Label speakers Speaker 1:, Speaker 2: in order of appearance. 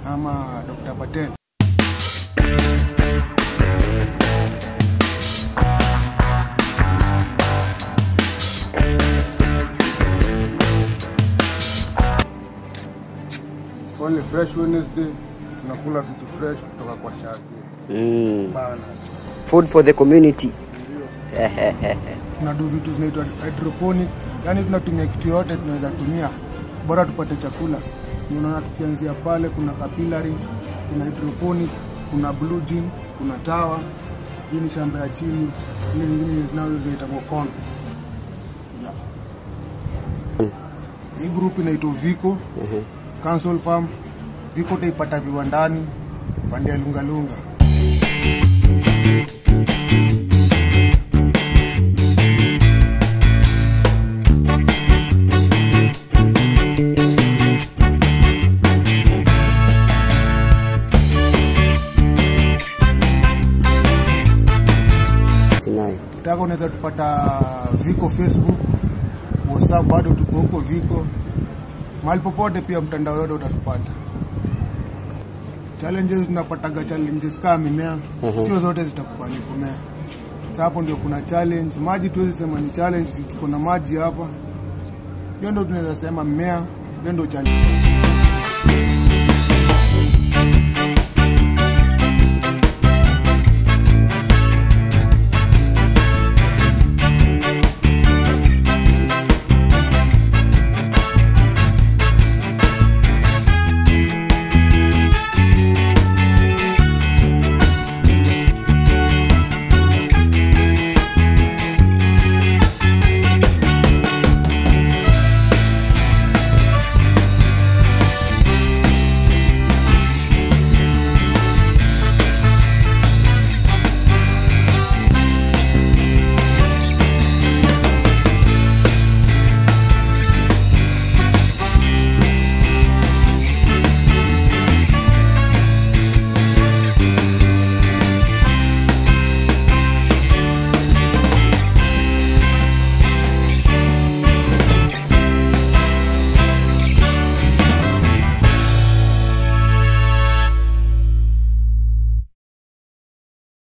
Speaker 1: ama Dr. Patel. Only fresh Wednesday, tunakula vitu fresh kutoka kwa Shaki. Bana.
Speaker 2: Food for the community.
Speaker 1: Tunadu vitu zinaitwa hydroponic, yani tunatumia kitu yote tunaweza tumia bora tupate chakula. Unaona tukianzia pale kuna capillary, kuna hydroponic, kuna blue gene, kuna tower. Hii ni shamba ya chini, ile nyingine zinazo zinaitwa kokono. Hii group inaitwa Vico. Council Farm. Vico taipata viwandani pande ya Lungalunga.
Speaker 2: Sinai.
Speaker 1: Tako unaweza tupata Vico Facebook, WhatsApp bado tuko huko Vico. Mahali popote pia mtandao yote utatupata. Challenges tunapataga challenges kama mimea, sio zote zitakubali kumea. Sasa hapo ndio kuna challenge. Maji tuwezi sema ni challenge, tuko na maji hapa. Hiyo ndio tunaweza sema mmea, hiyo ndio challenge.